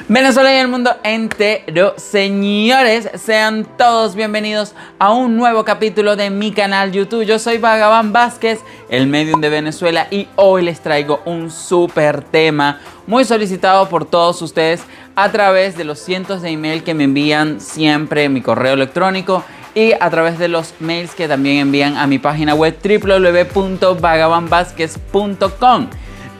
Venezuela y el mundo entero, señores, sean todos bienvenidos a un nuevo capítulo de mi canal YouTube. Yo soy Vagabond Vázquez, el medium de Venezuela, y hoy les traigo un súper tema muy solicitado por todos ustedes a través de los cientos de emails que me envían siempre en mi correo electrónico y a través de los mails que también envían a mi página web www.vagabondvazquez.com.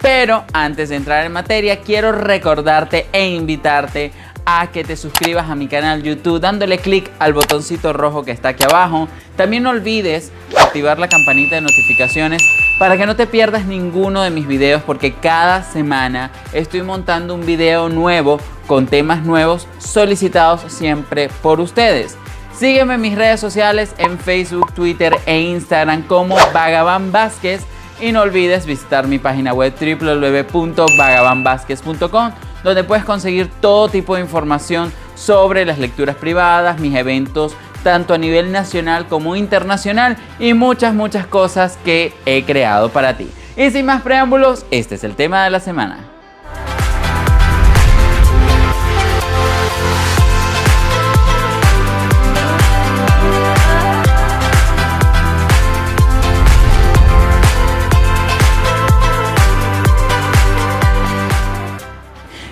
Pero antes de entrar en materia, quiero recordarte e invitarte a que te suscribas a mi canal YouTube dándole clic al botoncito rojo que está aquí abajo. También no olvides activar la campanita de notificaciones para que no te pierdas ninguno de mis videos, porque cada semana estoy montando un video nuevo con temas nuevos solicitados siempre por ustedes. Sígueme en mis redes sociales en Facebook, Twitter e Instagram como Vagabond Vázquez. Y no olvides visitar mi página web www.vagabondvazquez.com, donde puedes conseguir todo tipo de información sobre las lecturas privadas, mis eventos, tanto a nivel nacional como internacional, y muchas cosas que he creado para ti. Y sin más preámbulos, este es el tema de la semana.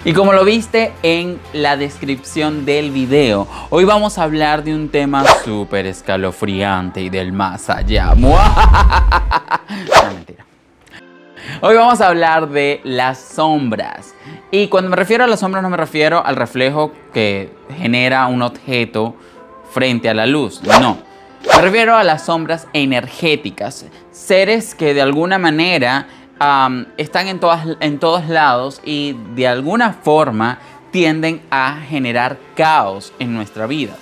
Y como lo viste en la descripción del video, hoy vamos a hablar de un tema súper escalofriante y del más allá. No, mentira. Hoy vamos a hablar de las sombras. Y cuando me refiero a las sombras no me refiero al reflejo que genera un objeto frente a la luz. No. Me refiero a las sombras energéticas. Seres que de alguna manera están en todos lados y de alguna forma tienden a generar caos en nuestra vida.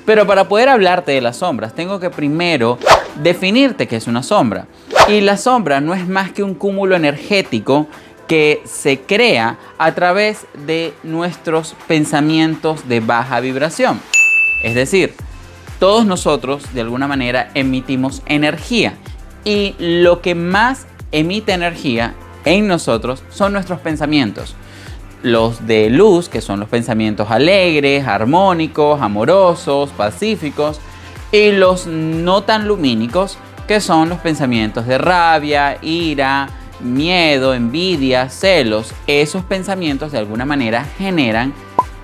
Pero para poder hablarte de las sombras, tengo que primero definirte qué es una sombra. Y la sombra no es más que un cúmulo energético que se crea a través de nuestros pensamientos de baja vibración. Es decir, todos nosotros de alguna manera emitimos energía, y lo que más emite energía en nosotros son nuestros pensamientos. Los de luz, que son los pensamientos alegres, armónicos, amorosos, pacíficos, y los no tan lumínicos, que son los pensamientos de rabia, ira, miedo, envidia, celos. Esos pensamientos de alguna manera generan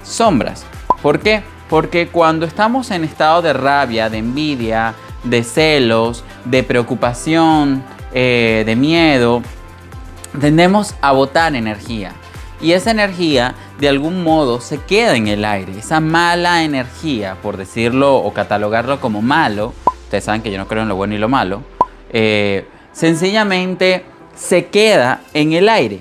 sombras. ¿Por qué? Porque cuando estamos en estado de rabia, de envidia, de celos, de preocupación, de miedo, tendemos a botar energía, y esa energía de algún modo se queda en el aire. Esa mala energía, por decirlo o catalogarlo como malo, ustedes saben que yo no creo en lo bueno y lo malo, sencillamente se queda en el aire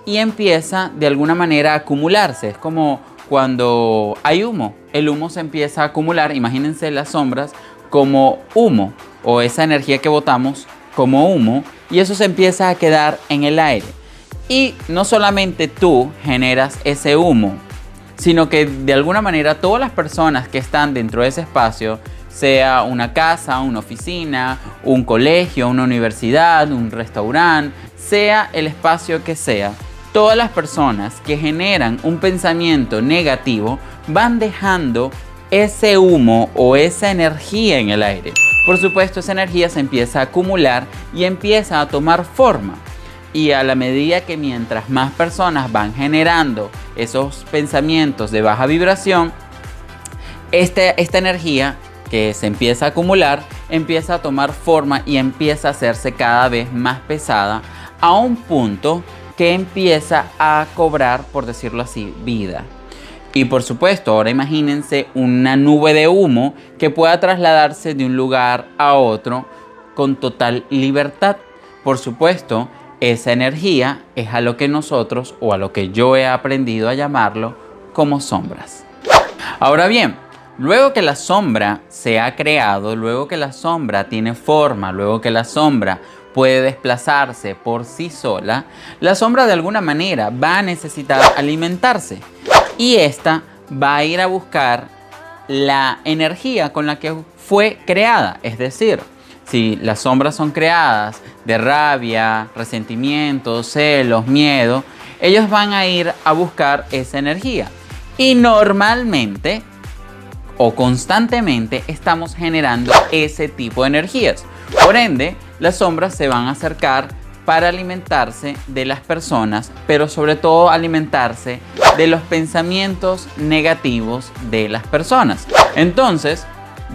y empieza de alguna manera a acumularse. Es como cuando hay humo, el humo se empieza a acumular. Imagínense las sombras como humo, o esa energía que botamos como humo, y eso se empieza a quedar en el aire. Y no solamente tú generas ese humo, sino que de alguna manera todas las personas que están dentro de ese espacio, sea una casa, una oficina, un colegio, una universidad, un restaurante, sea el espacio que sea, todas las personas que generan un pensamiento negativo van dejando ese humo o esa energía en el aire. Por supuesto, esa energía se empieza a acumular y empieza a tomar forma. Y a la medida que mientras más personas van generando esos pensamientos de baja vibración, esta energía que se empieza a acumular empieza a tomar forma y empieza a hacerse cada vez más pesada, a un punto que empieza a cobrar, por decirlo así, vida. Y por supuesto, ahora imagínense una nube de humo que pueda trasladarse de un lugar a otro con total libertad. Por supuesto, esa energía es a lo que nosotros, o a lo que yo he aprendido a llamarlo, como sombras. Ahora bien, luego que la sombra se ha creado, luego que la sombra tiene forma, luego que la sombra puede desplazarse por sí sola, la sombra de alguna manera va a necesitar alimentarse. Y esta va a ir a buscar la energía con la que fue creada. Es decir, si las sombras son creadas de rabia, resentimiento, celos, miedo, ellos van a ir a buscar esa energía. Y normalmente o constantemente estamos generando ese tipo de energías. Por ende, las sombras se van a acercar para alimentarse de las personas, pero sobre todo alimentarse de los pensamientos negativos de las personas. Entonces,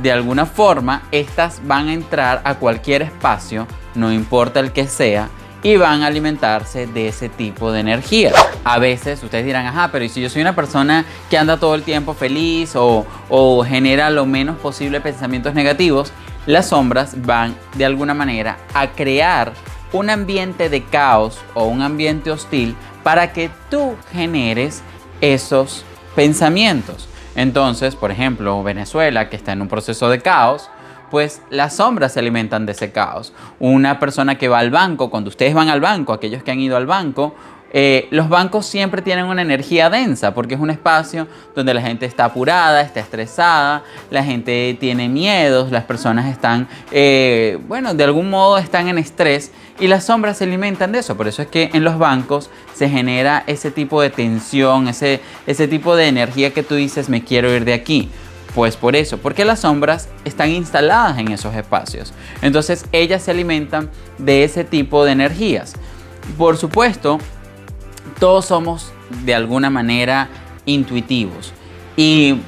de alguna forma, estas van a entrar a cualquier espacio, no importa el que sea, y van a alimentarse de ese tipo de energía. A veces ustedes dirán, ajá, pero ¿y si yo soy una persona que anda todo el tiempo feliz o genera lo menos posible pensamientos negativos? Las sombras van de alguna manera a crear un ambiente de caos o un ambiente hostil para que tú generes esos pensamientos. Entonces, por ejemplo, Venezuela, que está en un proceso de caos, pues las sombras se alimentan de ese caos. Una persona que va al banco, cuando ustedes van al banco, aquellos que han ido al banco, los bancos siempre tienen una energía densa porque es un espacio donde la gente está apurada, está estresada, la gente tiene miedos, las personas están, de algún modo están en estrés y las sombras se alimentan de eso. Por eso es que en los bancos se genera ese tipo de tensión, ese tipo de energía que tú dices, me quiero ir de aquí. Pues por eso, porque las sombras están instaladas en esos espacios. Entonces ellas se alimentan de ese tipo de energías. Por supuesto, todos somos de alguna manera intuitivos y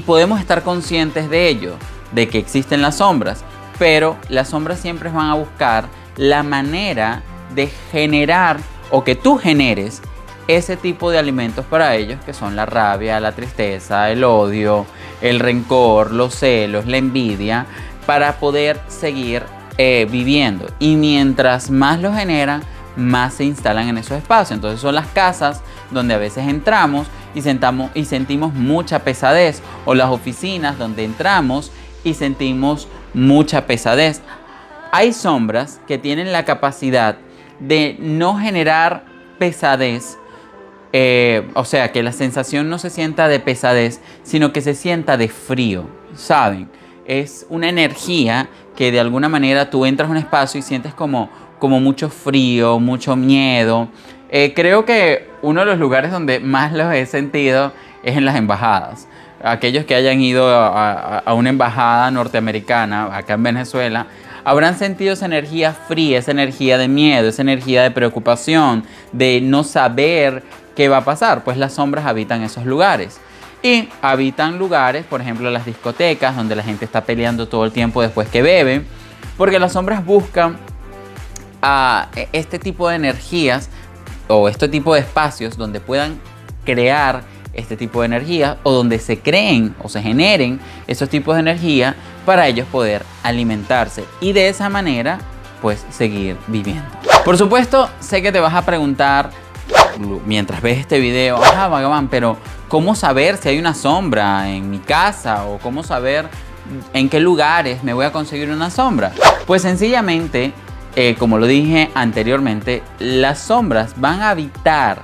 podemos estar conscientes de ello, de que existen las sombras, pero las sombras siempre van a buscar la manera de generar o que tú generes ese tipo de alimentos para ellos, que son la rabia, la tristeza, el odio, el rencor, los celos, la envidia, para poder seguir viviendo. Y mientras más lo generan, más se instalan en esos espacios. Entonces son las casas donde a veces entramos y sentimos mucha pesadez, o las oficinas donde entramos y sentimos mucha pesadez. Hay sombras que tienen la capacidad de no generar pesadez, o sea, que la sensación no se sienta de pesadez, sino que se sienta de frío, ¿saben? Es una energía que de alguna manera tú entras a un espacio y sientes como mucho frío, mucho miedo. Creo que uno de los lugares donde más los he sentido es en las embajadas. Aquellos que hayan ido a una embajada norteamericana acá en Venezuela habrán sentido esa energía fría, esa energía de miedo, esa energía de preocupación, de no saber qué va a pasar. Pues las sombras habitan esos lugares. Y habitan lugares, por ejemplo, las discotecas, donde la gente está peleando todo el tiempo después que bebe, porque las sombras buscan este tipo de energías o este tipo de espacios donde puedan crear este tipo de energía, o donde se creen o se generen esos tipos de energía para ellos poder alimentarse y de esa manera pues seguir viviendo. Por supuesto, sé que te vas a preguntar mientras ves este video, Vagaband, pero ¿cómo saber si hay una sombra en mi casa? ¿O cómo saber en qué lugares me voy a conseguir una sombra? Pues sencillamente, como lo dije anteriormente, las sombras van a habitar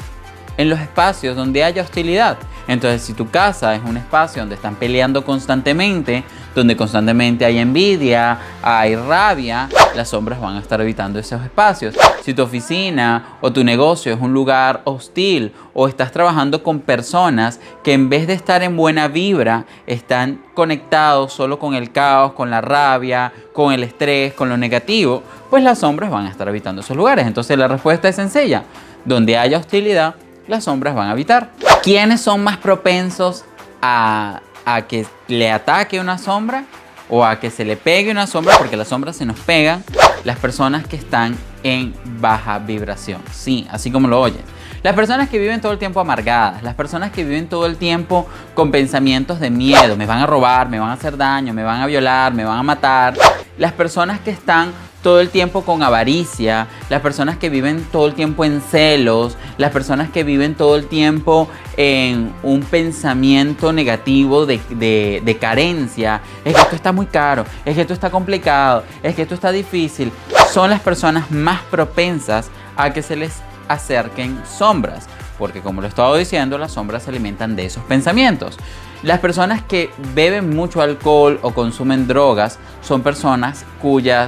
en los espacios donde haya hostilidad. Entonces, si tu casa es un espacio donde están peleando constantemente, donde constantemente hay envidia, hay rabia, las sombras van a estar habitando esos espacios. Si tu oficina o tu negocio es un lugar hostil, o estás trabajando con personas que en vez de estar en buena vibra, están conectados solo con el caos, con la rabia, con el estrés, con lo negativo, pues las sombras van a estar habitando esos lugares. Entonces la respuesta es sencilla: donde haya hostilidad, las sombras van a habitar. ¿Quiénes son más propensos a que le ataque una sombra o a que se le pegue una sombra? Porque las sombras se nos pegan. Las personas que están en baja vibración. Sí, así como lo oyen. Las personas que viven todo el tiempo amargadas, las personas que viven todo el tiempo con pensamientos de miedo, me van a robar, me van a hacer daño, me van a violar, me van a matar. Las personas que están todo el tiempo con avaricia, las personas que viven todo el tiempo en celos, las personas que viven todo el tiempo en un pensamiento negativo de carencia, es que esto está muy caro, es que esto está complicado, es que esto está difícil, son las personas más propensas a que se les acerquen sombras, porque como lo he estado diciendo, las sombras se alimentan de esos pensamientos. Las personas que beben mucho alcohol o consumen drogas son personas cuya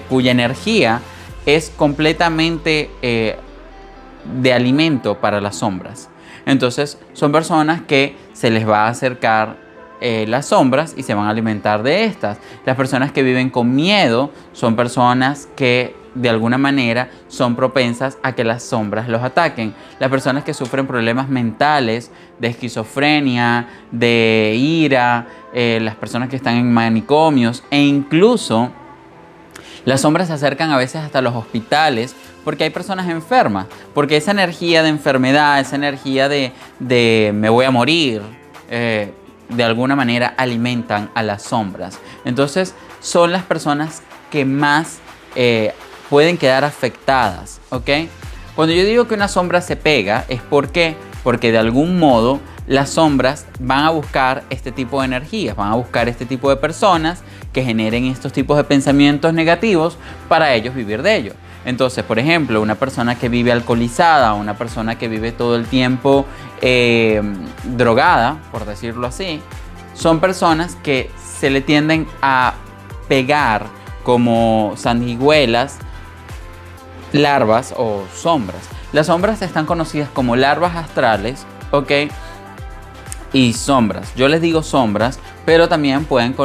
energía es completamente de alimento para las sombras. Entonces son personas que se les va a acercar las sombras y se van a alimentar de estas. Las personas que viven con miedo son personas que de alguna manera son propensas a que las sombras los ataquen. Las personas que sufren problemas mentales, de esquizofrenia, de ira, las personas que están en manicomios, e incluso las sombras se acercan a veces hasta los hospitales porque hay personas enfermas, porque esa energía de enfermedad, esa energía de me voy a morir, de alguna manera alimentan a las sombras. Entonces son las personas que más pueden quedar afectadas, ¿ok? Cuando yo digo que una sombra se pega es porque de algún modo las sombras van a buscar este tipo de energías, van a buscar este tipo de personas que generen estos tipos de pensamientos negativos para ellos vivir de ello. Entonces, por ejemplo, una persona que vive alcoholizada, una persona que vive todo el tiempo drogada, por decirlo así, son personas que se le tienden a pegar como sanguijuelas, larvas o sombras. Las sombras están conocidas como larvas astrales, ¿ok? Y sombras. Yo les digo sombras, pero también pueden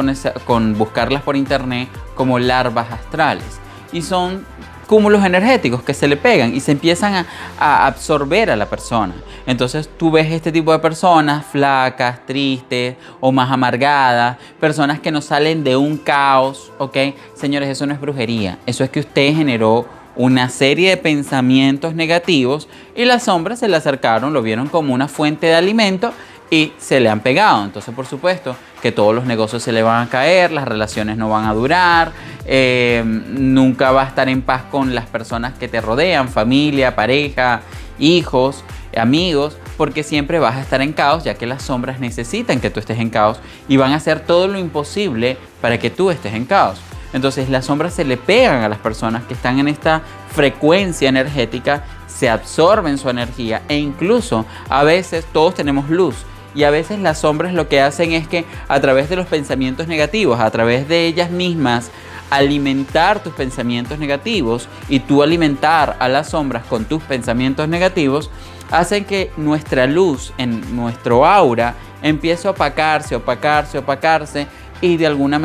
buscarlas por internet como larvas astrales. Y son cúmulos energéticos que se le pegan y se empiezan a absorber a la persona. Entonces tú ves este tipo de personas flacas, tristes o más amargadas, personas que no salen de un caos, ¿ok? Señores, eso no es brujería. Eso es que usted generó una serie de pensamientos negativos y las sombras se le acercaron, lo vieron como una fuente de alimento y se le han pegado. Entonces, por supuesto, que todos los negocios se le van a caer, las relaciones no van a durar, nunca va a estar en paz con las personas que te rodean, familia, pareja, hijos, amigos, porque siempre vas a estar en caos, ya que las sombras necesitan que tú estés en caos y van a hacer todo lo imposible para que tú estés en caos. Entonces las sombras se le pegan a las personas que están en esta frecuencia energética, se absorben su energía e incluso a veces todos tenemos luz. Y a veces las sombras lo que hacen es que a través de los pensamientos negativos, a través de ellas mismas, alimentar tus pensamientos negativos y tú alimentar a las sombras con tus pensamientos negativos, hacen que nuestra luz en nuestro aura empiece a opacarse y de alguna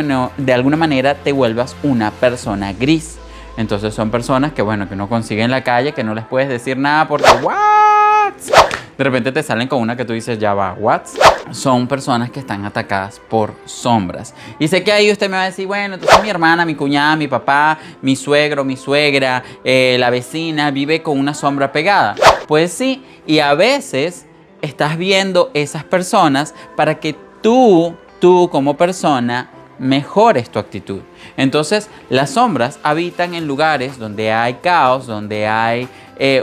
manera te vuelvas una persona gris. Entonces son personas que, bueno, que no consiguen en la calle, que no les puedes decir nada porque ¿what? De repente te salen con una que tú dices, ya va, ¿what? Son personas que están atacadas por sombras. Y sé que ahí usted me va a decir, bueno, entonces mi hermana, mi cuñada, mi papá, mi suegro, mi suegra, la vecina vive con una sombra pegada. Pues sí, y a veces estás viendo esas personas para que tú como persona mejores tu actitud. Entonces las sombras habitan en lugares donde hay caos, donde hay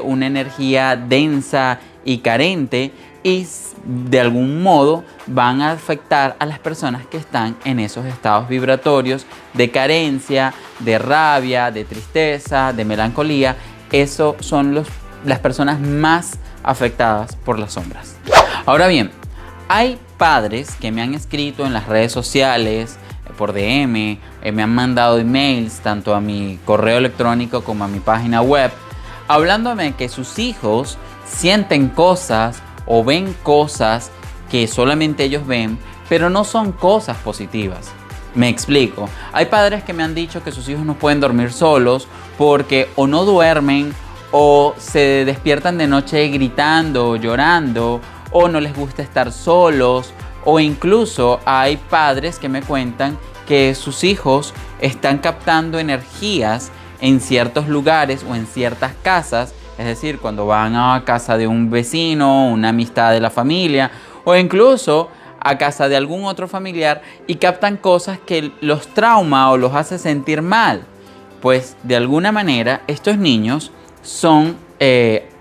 una energía densa y carente y de algún modo van a afectar a las personas que están en esos estados vibratorios de carencia, de rabia, de tristeza, de melancolía. Eso son las personas más afectadas por las sombras. Ahora bien, hay padres que me han escrito en las redes sociales, por DM, me han mandado emails tanto a mi correo electrónico como a mi página web, hablándome de que sus hijos sienten cosas o ven cosas que solamente ellos ven, pero no son cosas positivas. Me explico. Hay padres que me han dicho que sus hijos no pueden dormir solos porque o no duermen o se despiertan de noche gritando o llorando o no les gusta estar solos, o incluso hay padres que me cuentan que sus hijos están captando energías en ciertos lugares o en ciertas casas, es decir, cuando van a casa de un vecino, una amistad de la familia o incluso a casa de algún otro familiar y captan cosas que los trauma o los hace sentir mal. Pues de alguna manera estos niños son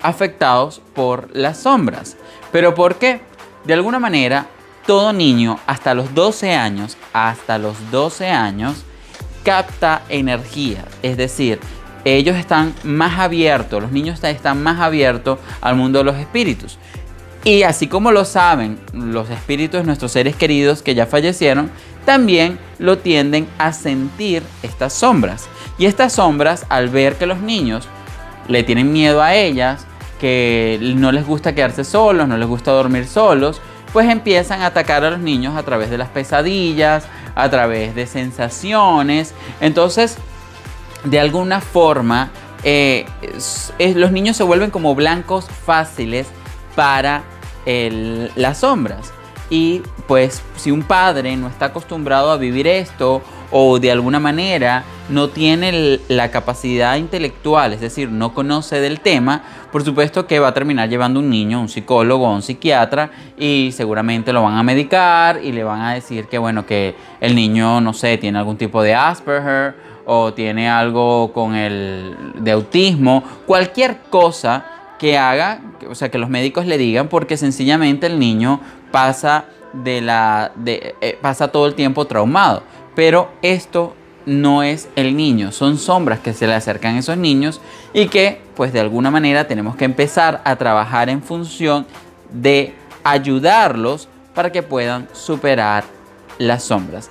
afectados por las sombras. ¿Pero por qué? De alguna manera todo niño hasta los 12 años capta energía, es decir, ellos están más abiertos, los niños están más abiertos al mundo de los espíritus. Y así como lo saben los espíritus de nuestros seres queridos que ya fallecieron, también lo tienden a sentir estas sombras. Y estas sombras, al ver que los niños le tienen miedo a ellas, que no les gusta quedarse solos, no les gusta dormir solos, pues empiezan a atacar a los niños a través de las pesadillas, a través de sensaciones. Entonces, de alguna forma, los niños se vuelven como blancos fáciles para las sombras. Y pues si un padre no está acostumbrado a vivir esto, o de alguna manera no tiene la capacidad intelectual, es decir, no conoce del tema, por supuesto que va a terminar llevando un niño a un psicólogo o a un psiquiatra, y seguramente lo van a medicar y le van a decir que bueno, que el niño, no sé, tiene algún tipo de Asperger o tiene algo de autismo, cualquier cosa que haga, o sea, que los médicos le digan, porque sencillamente el niño pasa pasa todo el tiempo traumado. Pero esto no es el niño, son sombras que se le acercan a esos niños y que pues de alguna manera tenemos que empezar a trabajar en función de ayudarlos para que puedan superar las sombras.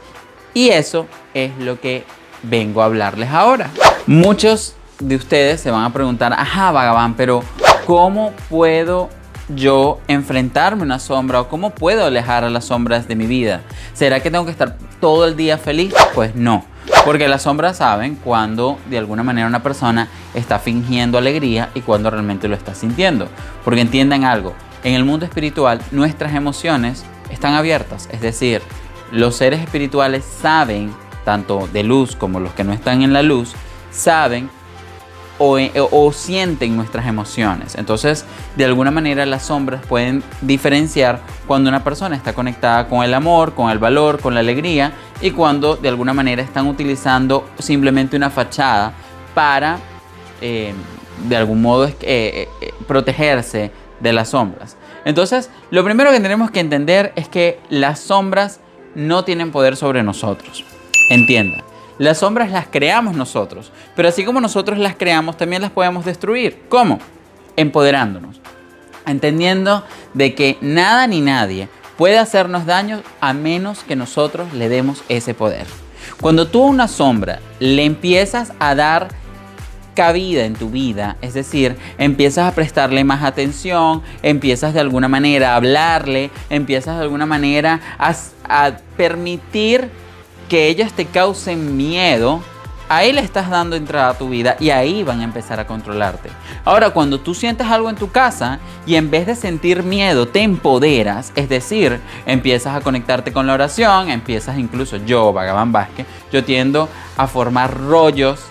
Y eso es lo que vengo a hablarles ahora. Muchos de ustedes se van a preguntar, ajá, Vagaband, pero ¿cómo puedo yo enfrentarme a una sombra, o cómo puedo alejar a las sombras de mi vida? ¿Será que tengo que estar todo el día feliz? Pues no, porque las sombras saben cuando de alguna manera una persona está fingiendo alegría y cuando realmente lo está sintiendo. Porque entiendan algo, en el mundo espiritual nuestras emociones están abiertas, es decir, los seres espirituales saben, tanto de luz como los que no están en la luz, saben o sienten nuestras emociones. Entonces, de alguna manera las sombras pueden diferenciar cuando una persona está conectada con el amor, con el valor, con la alegría, y cuando de alguna manera están utilizando simplemente una fachada para, de algún modo, protegerse de las sombras. Entonces, lo primero que tenemos que entender es que las sombras no tienen poder sobre nosotros. Entiendan. Las sombras las creamos nosotros, pero así como nosotros las creamos, también las podemos destruir. ¿Cómo? Empoderándonos, entendiendo de que nada ni nadie puede hacernos daño a menos que nosotros le demos ese poder. Cuando tú a una sombra le empiezas a dar cabida en tu vida, es decir, empiezas a prestarle más atención, empiezas de alguna manera a hablarle, empiezas de alguna manera a permitir que ellas te causen miedo, ahí le estás dando entrada a tu vida y ahí van a empezar a controlarte. Ahora, cuando tú sientes algo en tu casa y en vez de sentir miedo te empoderas, es decir, empiezas a conectarte con la oración, empiezas incluso, yo, Vagaband Vázquez, yo tiendo a formar rollos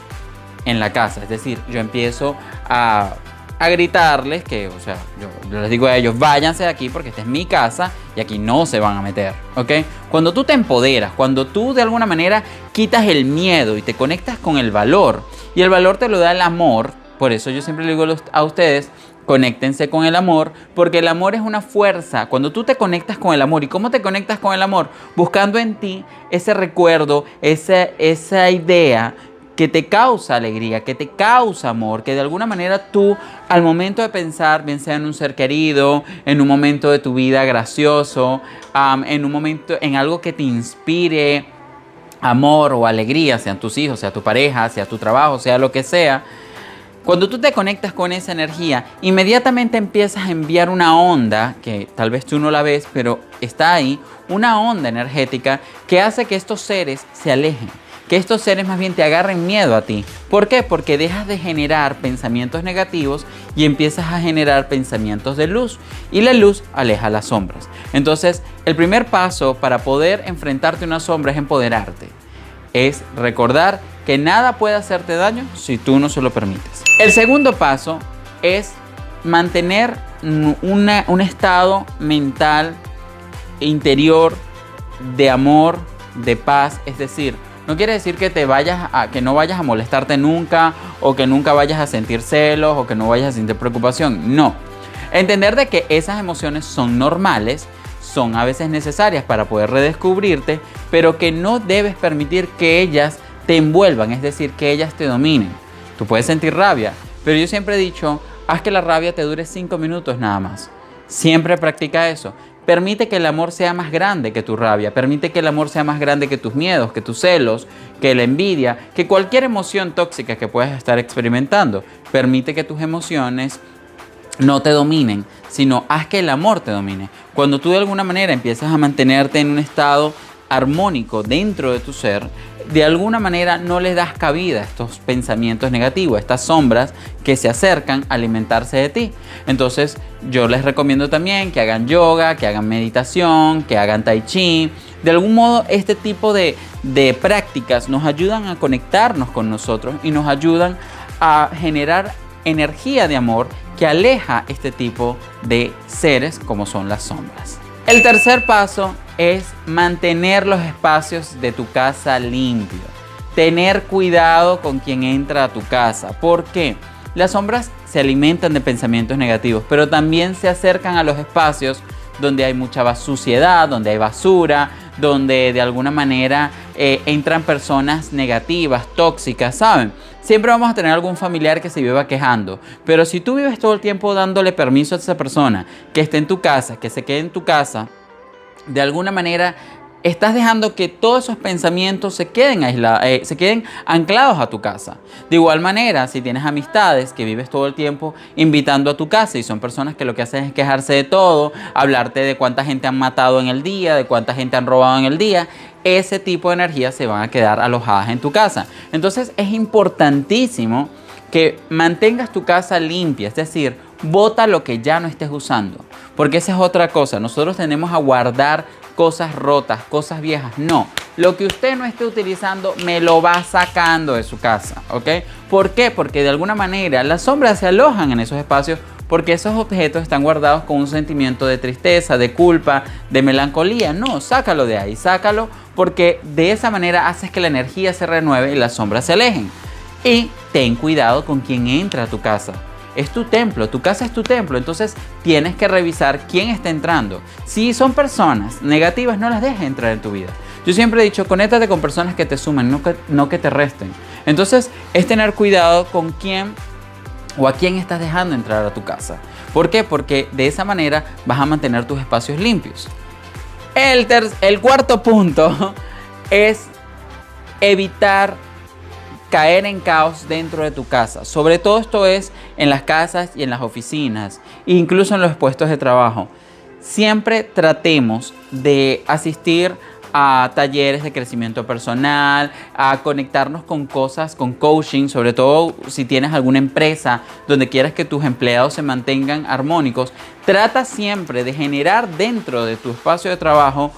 en la casa, es decir, yo empiezo a gritarles que, o sea, yo les digo a ellos, váyanse de aquí porque esta es mi casa y aquí no se van a meter, ¿ok? Cuando tú te empoderas, cuando tú de alguna manera quitas el miedo y te conectas con el valor, y el valor te lo da el amor, por eso yo siempre le digo a ustedes, conéctense con el amor, porque el amor es una fuerza. Cuando tú te conectas con el amor, ¿y cómo te conectas con el amor? Buscando en ti ese recuerdo, esa idea que te causa alegría, que te causa amor, que de alguna manera tú al momento de pensar, bien sea en un ser querido, en un momento de tu vida gracioso, en un momento, en algo que te inspire amor o alegría, sean tus hijos, sea tu pareja, sea tu trabajo, sea lo que sea, cuando tú te conectas con esa energía, inmediatamente empiezas a enviar una onda, que tal vez tú no la ves, pero está ahí, una onda energética que hace que estos seres se alejen, que estos seres más bien te agarren miedo a ti. ¿Por qué? Porque dejas de generar pensamientos negativos y empiezas a generar pensamientos de luz. Y la luz aleja las sombras. Entonces, el primer paso para poder enfrentarte a una sombra es empoderarte. Es recordar que nada puede hacerte daño si tú no se lo permites. El segundo paso es mantener un estado mental interior de amor, de paz, es decir, no quiere decir que que no vayas a molestarte nunca, o que nunca vayas a sentir celos, o que no vayas a sentir preocupación. No. Entender de que esas emociones son normales, son a veces necesarias para poder redescubrirte, pero que no debes permitir que ellas te envuelvan, es decir, que ellas te dominen. Tú puedes sentir rabia, pero yo siempre he dicho, haz que la rabia te dure 5 minutos nada más. Siempre practica eso. Permite que el amor sea más grande que tu rabia. Permite que el amor sea más grande que tus miedos, que tus celos, que la envidia, que cualquier emoción tóxica que puedas estar experimentando. Permite que tus emociones no te dominen, sino haz que el amor te domine. Cuando tú de alguna manera empiezas a mantenerte en un estado armónico dentro de tu ser, de alguna manera no les das cabida a estos pensamientos negativos, a estas sombras que se acercan a alimentarse de ti. Entonces yo les recomiendo también que hagan yoga, que hagan meditación, que hagan tai chi. De algún modo este tipo de prácticas nos ayudan a conectarnos con nosotros y nos ayudan a generar energía de amor que aleja este tipo de seres como son las sombras. El tercer paso es mantener los espacios de tu casa limpios. Tener cuidado con quien entra a tu casa. ¿Por qué? Las sombras se alimentan de pensamientos negativos, pero también se acercan a los espacios donde hay mucha suciedad, donde hay basura, donde de alguna manera entran personas negativas, tóxicas, ¿saben? Siempre vamos a tener algún familiar que se viva quejando, pero si tú vives todo el tiempo dándole permiso a esa persona que esté en tu casa, que se quede en tu casa, de alguna manera estás dejando que todos esos pensamientos se queden anclados a tu casa. De igual manera, si tienes amistades que vives todo el tiempo invitando a tu casa y son personas que lo que hacen es quejarse de todo, hablarte de cuánta gente han matado en el día, de cuánta gente han robado en el día, ese tipo de energías se van a quedar alojadas en tu casa. Entonces es importantísimo que mantengas tu casa limpia, es decir, bota lo que ya no estés usando, porque esa es otra cosa. Nosotros tenemos a guardar cosas rotas, cosas viejas. No, lo que usted no esté utilizando me lo va sacando de su casa, ¿ok? ¿Por qué? Porque de alguna manera las sombras se alojan en esos espacios porque esos objetos están guardados con un sentimiento de tristeza, de culpa, de melancolía. No, sácalo de ahí, sácalo, porque de esa manera haces que la energía se renueve y las sombras se alejen. Y ten cuidado con quien entra a tu casa. Es tu templo, tu casa es tu templo, entonces tienes que revisar quién está entrando. Si son personas negativas, no las dejes entrar en tu vida. Yo siempre he dicho, conéctate con personas que te sumen, no que te resten. Entonces es tener cuidado con quién o a quién estás dejando entrar a tu casa. ¿Por qué? Porque de esa manera vas a mantener tus espacios limpios. El cuarto punto es evitar caer en caos dentro de tu casa. Sobre todo esto es en las casas y en las oficinas, incluso en los puestos de trabajo. Siempre tratemos de asistir a talleres de crecimiento personal, a conectarnos con cosas, con coaching, sobre todo si tienes alguna empresa donde quieras que tus empleados se mantengan armónicos. Trata siempre de generar dentro de tu espacio de trabajo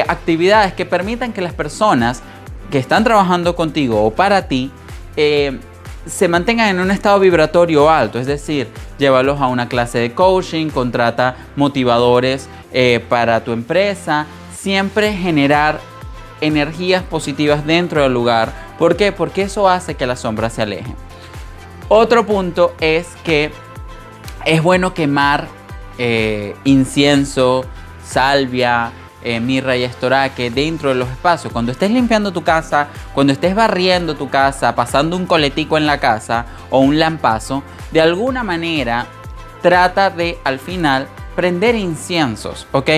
actividades que permitan que las personas que están trabajando contigo o para ti se mantengan en un estado vibratorio alto, es decir, llévalos a una clase de coaching, contrata motivadores para tu empresa, siempre generar energías positivas dentro del lugar. ¿Por qué? Porque eso hace que las sombras se alejen. Otro punto es que es bueno quemar incienso, salvia, mirra y estoraque dentro de los espacios. Cuando estés limpiando tu casa, cuando estés barriendo tu casa, pasando un coletico en la casa o un lampazo, de alguna manera trata de al final prender inciensos, ¿ok?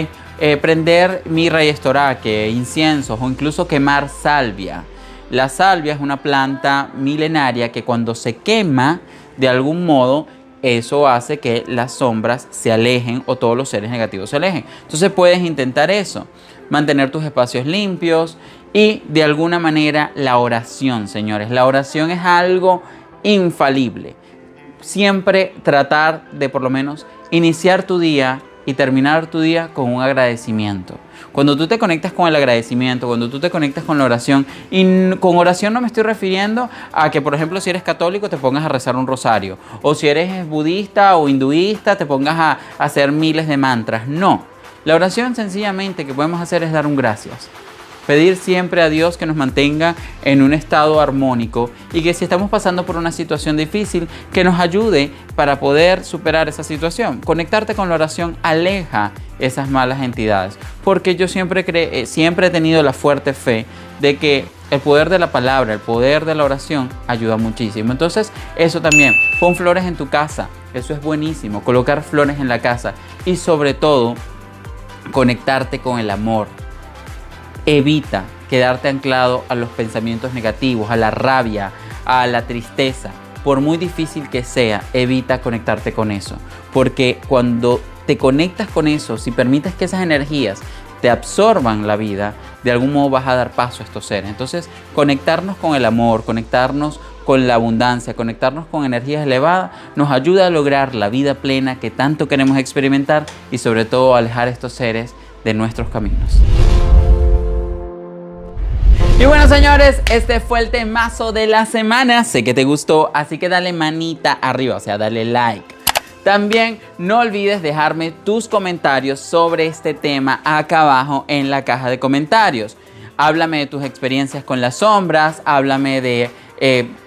Prender mirra y estoraque, inciensos o incluso quemar salvia. La salvia es una planta milenaria que cuando se quema de algún modo eso hace que las sombras se alejen o todos los seres negativos se alejen. Entonces puedes intentar eso, mantener tus espacios limpios y de alguna manera la oración, señores. La oración es algo infalible. Siempre tratar de por lo menos iniciar tu día y terminar tu día con un agradecimiento. Cuando tú te conectas con el agradecimiento, cuando tú te conectas con la oración, y con oración no me estoy refiriendo a que, por ejemplo, si eres católico te pongas a rezar un rosario, o si eres budista o hinduista te pongas a hacer miles de mantras. No, la oración sencillamente que podemos hacer es dar un gracias. Pedir siempre a Dios que nos mantenga en un estado armónico y que si estamos pasando por una situación difícil, que nos ayude para poder superar esa situación. Conectarte con la oración aleja esas malas entidades, porque yo siempre he tenido la fuerte fe de que el poder de la palabra, el poder de la oración ayuda muchísimo. Entonces eso también, pon flores en tu casa, eso es buenísimo, colocar flores en la casa y sobre todo conectarte con el amor. Evita quedarte anclado a los pensamientos negativos, a la rabia, a la tristeza. por muy difícil que sea, evita conectarte con eso. Porque cuando te conectas con eso, si permites que esas energías te absorban la vida, de algún modo vas a dar paso a estos seres. Entonces, conectarnos con el amor, conectarnos con la abundancia, conectarnos con energías elevadas, nos ayuda a lograr la vida plena que tanto queremos experimentar y sobre todo alejar a estos seres de nuestros caminos. Y bueno, señores, este fue el temazo de la semana. Sé que te gustó, así que dale manita arriba, o sea, dale like. También no olvides dejarme tus comentarios sobre este tema acá abajo en la caja de comentarios. Háblame de tus experiencias con las sombras, háblame de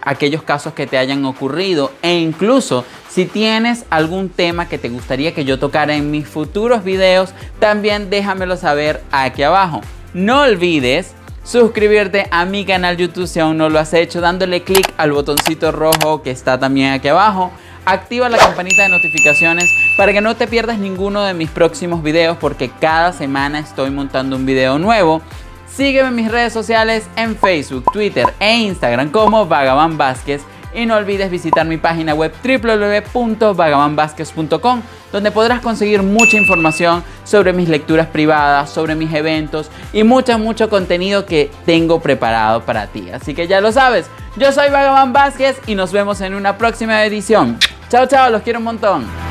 aquellos casos que te hayan ocurrido e incluso si tienes algún tema que te gustaría que yo tocara en mis futuros videos, también déjamelo saber aquí abajo. No olvides suscribirte a mi canal YouTube si aún no lo has hecho, dándole clic al botoncito rojo que está también aquí abajo. Activa la campanita de notificaciones para que no te pierdas ninguno de mis próximos videos porque cada semana estoy montando un video nuevo. Sígueme en mis redes sociales en Facebook, Twitter e Instagram como Vagabond Vázquez. Y no olvides visitar mi página web www.vagabondvazquez.com, donde podrás conseguir mucha información sobre mis lecturas privadas, sobre mis eventos y mucho contenido que tengo preparado para ti. Así que ya lo sabes, yo soy Vagabond Vázquez y nos vemos en una próxima edición. Chao, chao, los quiero un montón.